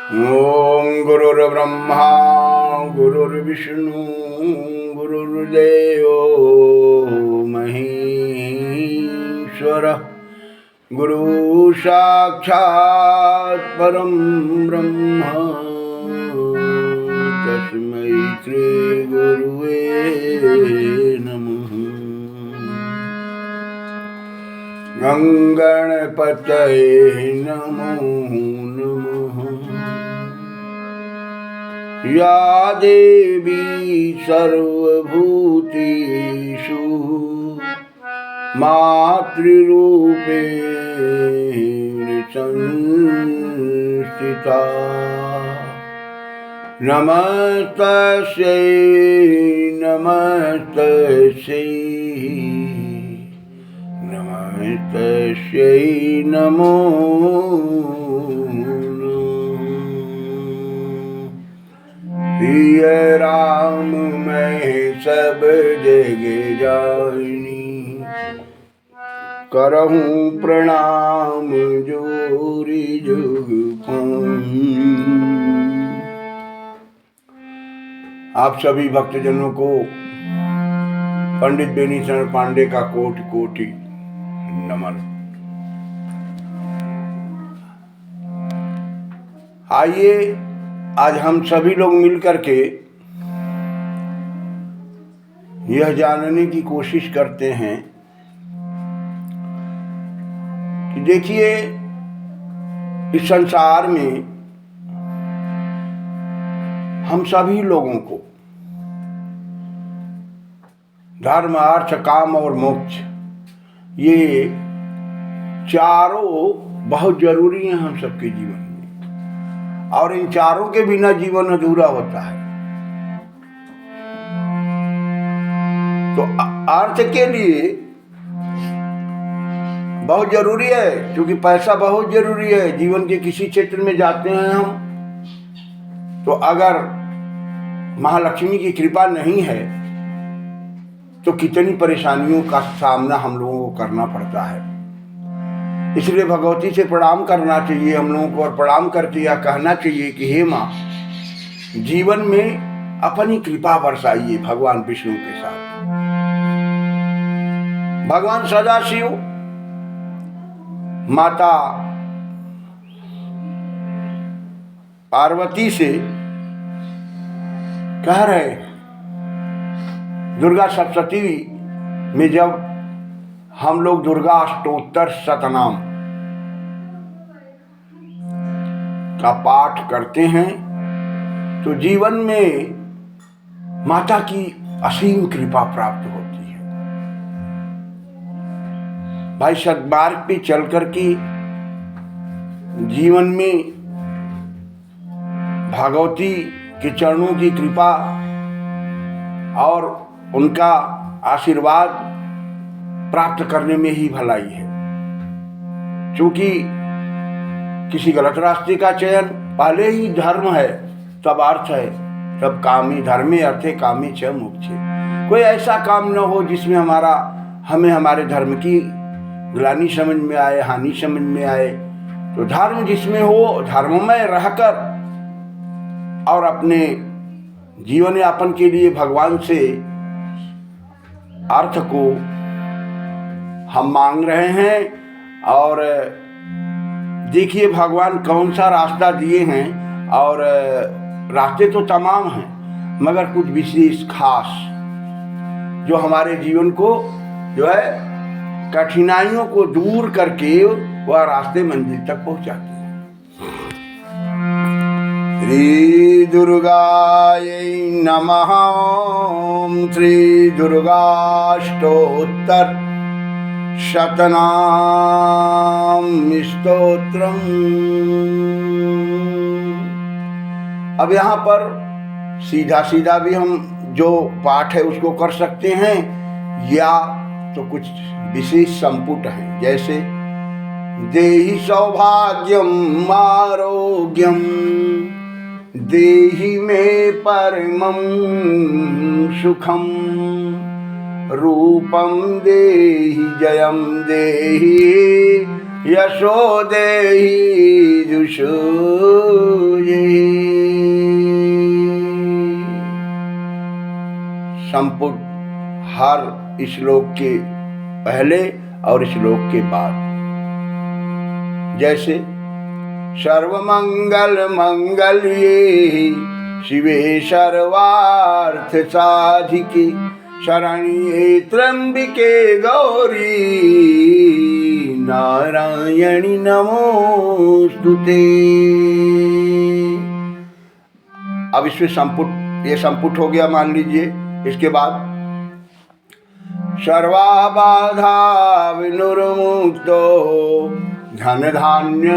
ओम गुरुर्ब्रह्मा गुरुर्विष्णु गुरुर्देवो महेश्वर गुरु साक्षात् परम ब्रह्म तस्मै श्री गुरुवे नमः। गंगणपतये नमो नमः। या देवी सर्वभूतेषु मातृरूपेण संस्थिता नमस्तस्यै नमस्तस्यै नमस्तस्यै नमो प्रिय राम मैं सब जग जानी करहूँ प्रणाम जोरी जुग पानी। आप सभी भक्तजनों को पंडित बेनीशरण पांडे का कोटि कोटि नमन। आइए आज हम सभी लोग मिलकर के यह जानने की कोशिश करते हैं कि देखिए इस संसार में हम सभी लोगों को धर्म अर्थ काम और मोक्ष ये चारों बहुत जरूरी हैं हम सबके जीवन में, और इन चारों के बिना जीवन अधूरा होता है। तो अर्थ के लिए बहुत जरूरी है, क्योंकि पैसा बहुत जरूरी है। जीवन के किसी क्षेत्र में जाते हैं हम, तो अगर महालक्ष्मी की कृपा नहीं है तो कितनी परेशानियों का सामना हम लोगों को करना पड़ता है। इसलिए भगवती से प्रणाम करना चाहिए हम लोगों को, और प्रणाम करके यह कहना चाहिए कि हे माँ, जीवन में अपनी कृपा बरसाइए भगवान विष्णु के साथ। भगवान सदाशिव माता पार्वती से कह रहे, दुर्गा सप्तशती में जब हम लोग दुर्गा अष्टोत्तर शतनाम का पाठ करते हैं तो जीवन में माता की असीम कृपा प्राप्त होती है। भाई सद्मार्ग पे चल करके जीवन में भगवती के चरणों की कृपा और उनका आशीर्वाद प्राप्त करने में ही भलाई है। क्योंकि किसी गलत रास्ते का चयन पहले ही धर्म है तब अर्थ है, तब कामी धर्मे अर्थे कामी च मोक्षे। कोई ऐसा काम न हो जिसमें हमें हमारे धर्म की ग्लानि समझ में आए, हानि समझ में आए। तो धर्म जिसमें हो, धर्म में रहकर और अपने जीवन यापन के लिए भगवान से अर्थ को हम मांग रहे हैं। और देखिए भगवान कौन सा रास्ता दिए हैं, और रास्ते तो तमाम हैं मगर कुछ विशेष खास जो हमारे जीवन को जो है कठिनाइयों को दूर करके वह रास्ते मंजिल तक पहुंचाते हैं। श्री दुर्गायै नमः। ओम श्री दुर्गाष्टोत्तर शतनाम स्तोत्रम। अब यहाँ पर सीधा सीधा भी हम जो पाठ है उसको कर सकते हैं, या तो कुछ विशेष संपुट हैं, जैसे देहि सौभाग्यम आरोग्यम देहि मे परमं सुखम रूपम देहि जयम देहि यशो देहि जुषो ये। संपुट हर श्लोक के पहले और श्लोक के बाद। जैसे सर्वमंगल मंगल्ये शिवे सर्वार्थ साधिके शरण्ये त्र्यंबिके गौरी नारायणी नमोस्तुते। अब इसमें संपुट, ये संपुट हो गया मान लीजिए। इसके बाद सर्वाबाधा विनुर्मुक्तो धन धान्य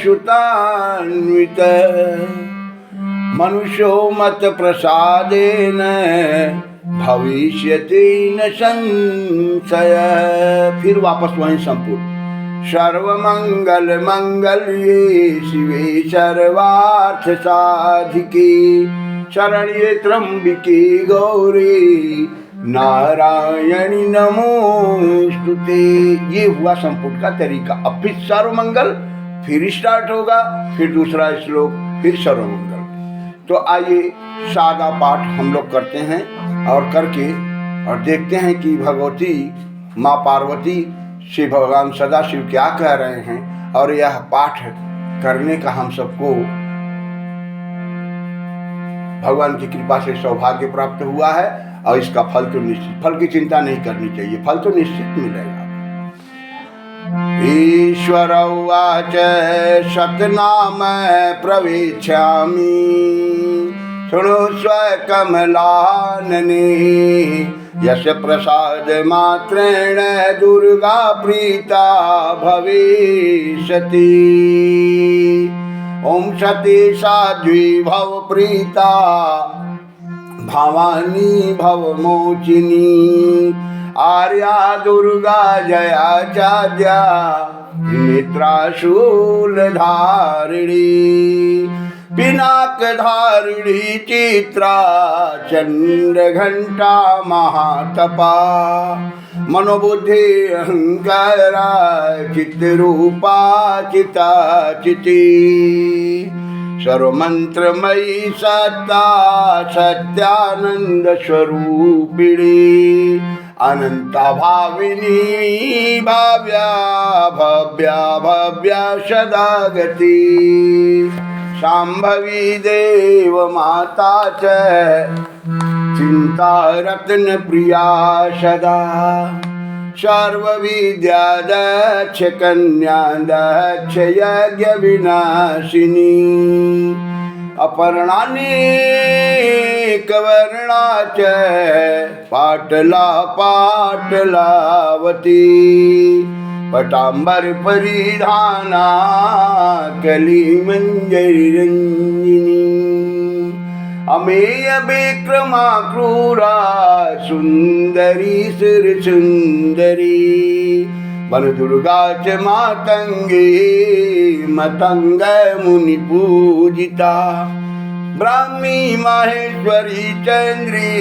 सुतान्वित मनुष्यो मत प्रसादेन भविष्यति न संशय। फिर वापस वहीं संपुट सर्वमंगल मंगल्ये शिवे सर्वार्थ साधिके शरण्ये त्र्यंबिके गौरी नारायणी नमोस्तुते। ये हुआ संपुट का तरीका। अब फिर सर्वमंगल, फिर स्टार्ट होगा, फिर दूसरा श्लोक, फिर सर्वमंगल। तो आइए सादा पाठ हम लोग करते हैं और करके और देखते हैं कि भगवती माँ पार्वती से भगवान सदाशिव क्या कह रहे हैं। और यह पाठ करने का हम सबको भगवान की कृपा से सौभाग्य प्राप्त हुआ है और इसका फल तो निश्चित, फल की चिंता नहीं करनी चाहिए, फल तो निश्चित मिलेगा। ईश्वर उवाच शतनाम प्रवेक्ष्यामि शृणुष्व कमलानने यश प्रसाद मात्रेण दुर्गा प्रीता भविष्यति। ओम सती साध्वी भव प्रीता भवानी भवमोचिनी आर्या दुर्गा जया चाद्या नेत्राशूल धारिणी पिनाक धारिणी चित्रा चंद्र घंटा महातपा मनोबुद्धि अहंकारा चित्रूपा चिता चिति सर्वमंत्रमयी सत्ता सत्यानंद स्वरूपिणी अनंता भाविनी भाव्या भव्या भव्या सदागति शांभवी देव माता च चिंता रत्न प्रिया सदा सर्वविद्या दक्ष कन्या दक्ष यज्ञ विनाशिनी अपर्णानी कवर्णा च पाटला पाटलावती पटांबर परिधाना कली मंजरी रंजिनी अमेय विक्रमा क्रूरा सुंदरी सिर सुंदरी वन दुर्गा च मातंगी मतंग मुनि पूजिता ब्राह्मी माहेश्वरी चंद्री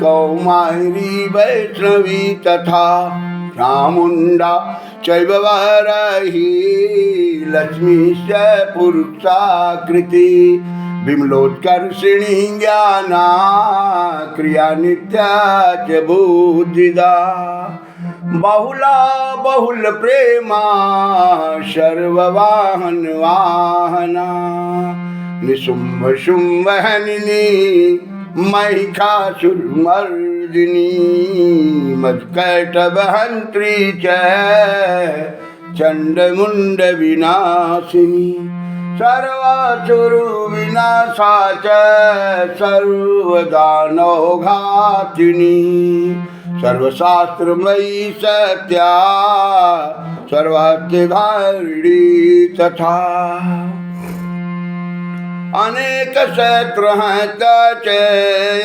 कौमारी वैष्णवी तथा चामुंडा चैव वाराही लक्ष्मी च पुरुषाकृति विमलोत्कर्षिणी ज्ञाना क्रिया नित्या च बुद्धिदा बहुला बहुल प्रेमा सर्ववाहन वाहना निशुंभ शुंभ हनिनी महिषासुरमर्दिनी मत्कैटभ हंत्री च चंडमुंड विनाशिनी सर्वासुर विनाशा च सर्वदानव घातिनी सर्वशास्त्रमयी सत्या सर्वार्थधारिणी तथा अनेक शस्त्र च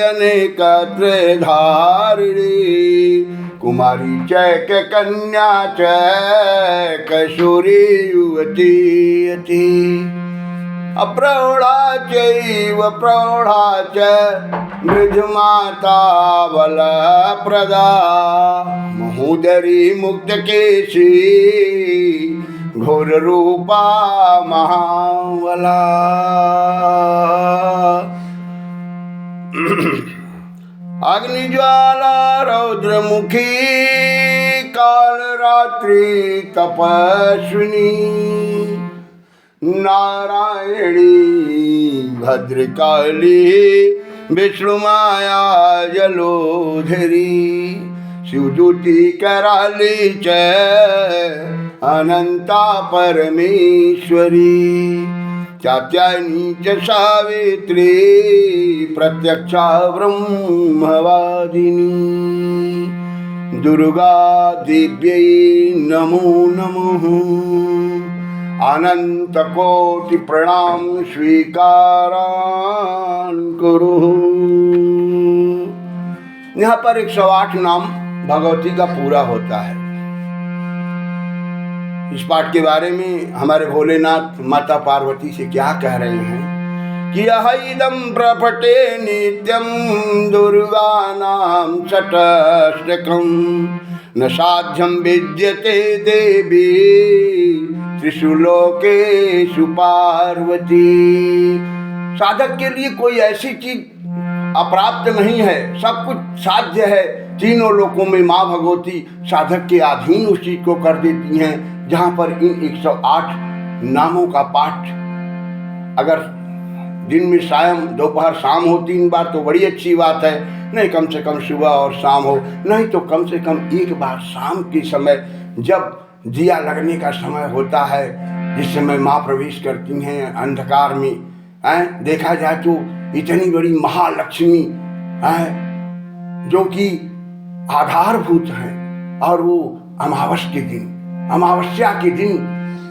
अनेक धारिणी कुमारी चैक कन्या च कसूरी युवती अति अप्रौढ़ा चैव प्रौढ़ा च मृधुमाता बलप्रदा महोदरी मुक्तकेशी घोर रूपा महाबला अग्निज्वाला रौद्रमुखी काल रात्रि तपस्विनी नारायणी भद्रकाली विष्णुमाया जलोधरी शिवदूती कराली च अनंता परमेश्वरी कात्यायनी च सावित्री प्रत्यक्षा ब्रह्मवादिनी दुर्गा देव्यै नमो नमः। अनंत कोटि प्रणाम स्वीकारान करो। यहाँ पर 108 नाम भगवती का पूरा होता है। इस पाठ के बारे में हमारे भोलेनाथ माता पार्वती से क्या कह रहे हैं कि अहैदं प्रपटे नित्यं दुर्गानां षटष्टकं न साध्यं विद्यते देवी त्रिषु लोकेषु पार्वती। साधक के लिए कोई ऐसी चीज अप्राप्त नहीं है, सब कुछ साध्य है। तीनों लोकों में माँ भगवती साधक के अधीन उस चीज को कर देती हैं। जहाँ पर इन 108 नामों का पाठ अगर दिन में सायं दोपहर शाम हो 3 बार तो बड़ी अच्छी बात है, नहीं कम से कम सुबह और शाम हो, नहीं तो कम से कम एक बार शाम के समय जब दिया लगने का समय होता है, जिस समय माँ प्रवेश करती हैं अंधकार में, देखा जाए तो इतनी बड़ी महालक्ष्मी जो कि आधारभूत हैं, और वो अमावस्या के दिन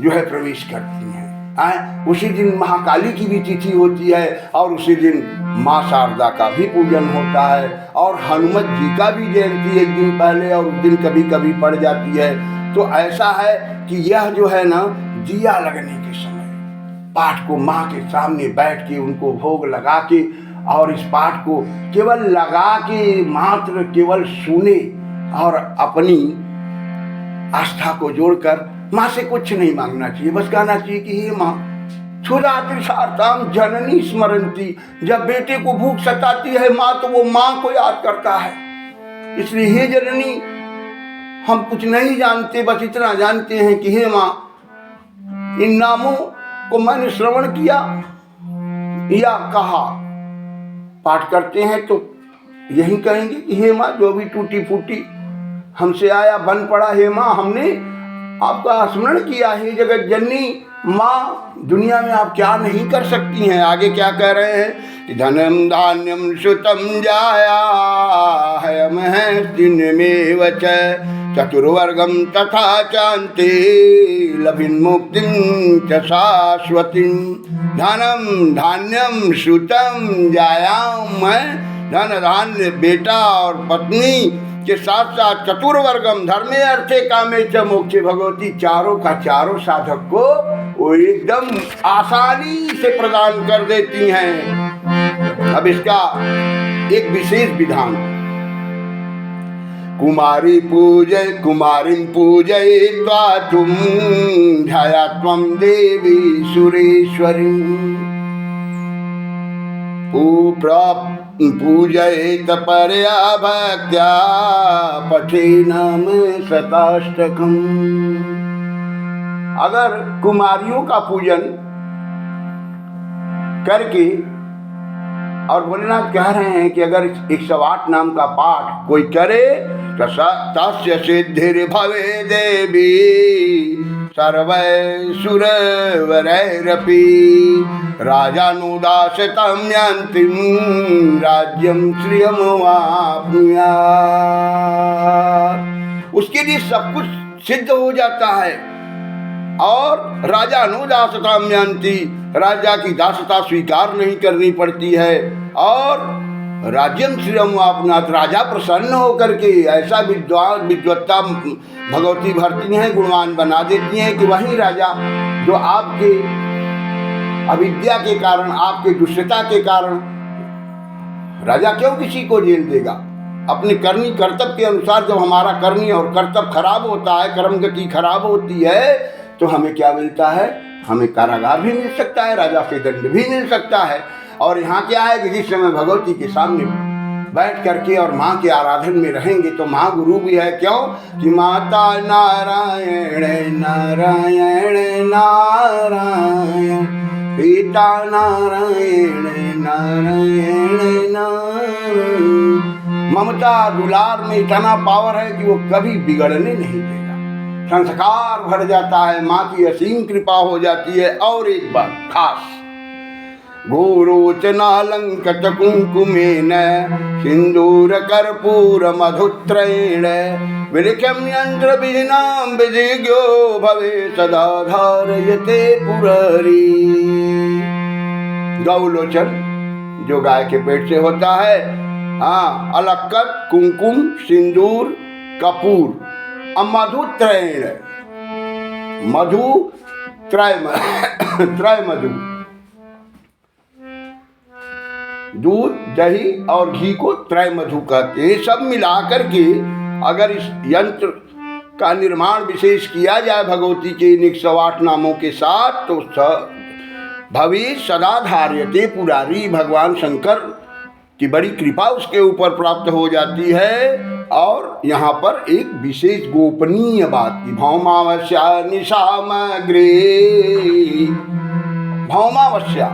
जो है प्रवेश करती हैं। उसी दिन महाकाली की भी तिथि होती है और उसी दिन माँ शारदा का भी पूजन होता है, और हनुमत जी का भी जयंती एक दिन पहले और उस दिन कभी कभी पड़ जाती है। तो ऐसा है कि यह जो है ना, दिया लगने के समय पाठ को माँ के सामने बैठ के उनको भोग लगा के, और इस पाठ को केवल लगा के मात्र केवल सुने और अपनी आस्था को जोड़कर माँ से कुछ नहीं मांगना चाहिए, बस कहना चाहिए कि हे माँ क्षुधातिसार्ताम जननी स्मरंती। जब बेटे को भूख सताती है माँ तो वो माँ को याद करता है। इसलिए हे जननी, हम कुछ नहीं जानते, बस इतना जानते हैं कि हे माँ इन नामों को मैंने श्रवण किया या कहा। पाठ करते हैं तो यही कहेंगे कि हे माँ जो भी टूटी फूटी हमसे आया बन पड़ा, हे माँ हमने आपका स्मरण किया है। जगत जननी माँ, दुनिया में आप क्या नहीं कर सकती हैं। आगे क्या कह रहे हैं कि धनम धान्यम सुतम जाया हयमहस्तिनमेव च चतुर्वर्गम तथा चान्ते लभिन् मुक्तिं च शाश्वतीं। धनम धान्यम सुतम जायाम, धन धान्य बेटा और पत्नी के साथ साथ चतुर्वर्गम धर्मे अर्थे कामे च मोक्षे भगवती, चारों का चारों साधक को वो एकदम आसानी से प्रदान कर देती हैं। अब इसका एक विशेष विधान, कुमारी पूजयित्वा तुम ध्याया त्वं देवी सुरेश्वरी। पूजयेत परया भक्त्या पठेनम शताष्टकम्। अगर कुमारियों का पूजन करके, और भोलेनाथ कह रहे हैं कि अगर 108 नाम का पाठ कोई करे तो तस्य सिद्धिर्भवे देवी सर्वैः सुरवरैरपि राजानुदासतं यान्तिं राज्यं श्रियमवाप्नुयात्। उसके लिए सब कुछ सिद्ध हो जाता है। और राजा अनुदासतां यान्ति, राजा की दासता स्वीकार नहीं करनी पड़ती है। और राज्यम श्रियमवाप्नुयात्, राजा प्रसन्न होकर के ऐसा विद्वत्ता भगवती भरती हैं, गुणवान बना देती हैं कि वही राजा जो आपके अविद्या के कारण, आपके दुष्टता के कारण, राजा क्यों किसी को जेल देगा? अपने करनी कर्तव्य के अनुसार जब हमारा करनी और कर्तव्य खराब होता है, कर्म गति खराब होती है, तो हमें क्या मिलता है? हमें कारागार भी मिल सकता है, राजा से दंड भी मिल सकता है। और यहाँ क्या है कि जिस समय भगवती के सामने बैठ करके और माँ के आराधन में रहेंगे तो माँ गुरु भी है। क्यों कि माता नारायण नारायण नारायण, पिता नारायण नारायण नारायण। ममता दुलार में इतना पावर है कि वो कभी बिगड़ने नहीं देगा। संस्कार भर जाता है, माँ की असीम कृपा हो जाती है। और एक बात खास, गोरोचनालंकृत कुंकुमेन सिंदूर कर्पूर मधुत्रयेण विलिख्यं यंत्र विधिनां विधिज्ञो भवे सदा धारयते पुररी। गौलोचन जो गाय के पेट से होता है, हाँ, अलक्कत, कुंकुम, सिंदूर, कपूर, मधुत्रयेण, मधु त्रय मधु, दूध, दही और घी को त्रय मधु कहते हैं। सब मिलाकर के अगर इस यंत्र का निर्माण विशेष किया जाए भगवती के इन 108 नामों के साथ, तो भविष्य सदा धार्यते पुरारी, भगवान शंकर की बड़ी कृपा उसके ऊपर प्राप्त हो जाती है। और यहाँ पर एक विशेष गोपनीय बात की, भौमावस्या निशामग्रे, भौमावस्या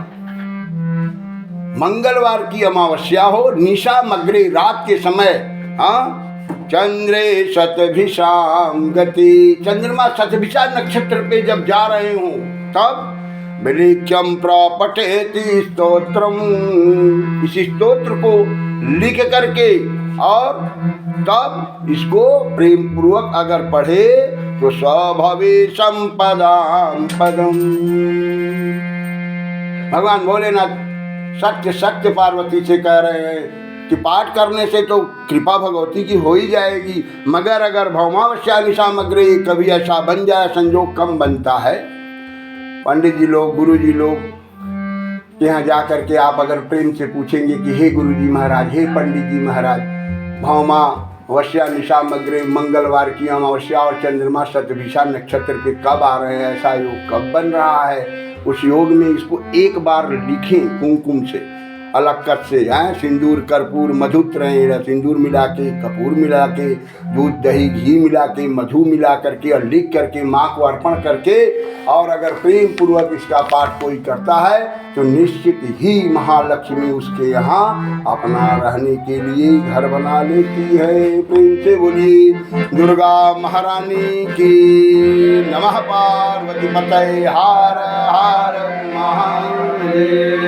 मंगलवार की अमावस्या हो, निशा मग्रे रात के समय, हाँ, चंद्रे शतभिषाम गति, चंद्रमा शतभिषा नक्षत्र पे जब जा रहे हो तब विलिख्यं प्रपठेति स्तोत्रम, इस स्तोत्र को लिख करके और तब इसको प्रेम पूर्वक अगर पढ़े तो स्वभवे संपदाम पदम। भगवान भोलेनाथ सत्य सत्य पार्वती से कह रहे हैं कि पाठ करने से तो कृपा भगवती की हो ही जाएगी, मगर अगर भौमावस्या निशामग्रे कभी ऐसा बन जाए, संजोग कम बनता है, पंडित जी लोग, गुरु जी लोग के यहाँ जा करके आप अगर प्रेम से पूछेंगे कि हे गुरु जी महाराज, हे पंडित जी महाराज, भौमावस्या निशामग्रे मंगलवार की अमावस्या और चंद्रमा शतभिषा नक्षत्र पे कब आ रहे हैं, ऐसा योग कब बन रहा है, उस योग में इसको एक बार लिखें कुमकुम से, अलक्कत से, सिंदूर कर्पूर मधुत्रयेण, सिंदूर मिला के, कपूर मिला के, दूध दही घी मिला के, मधु मिला करके और लिख करके माँ को अर्पण करके, और अगर प्रेम पूर्वक इसका पाठ कोई करता है तो निश्चित ही महालक्ष्मी उसके यहाँ अपना रहने के लिए घर बना लेती है। प्रेम से बोलिए दुर्गा महारानी की नमः। पार्वती पतये हर हर महादेव।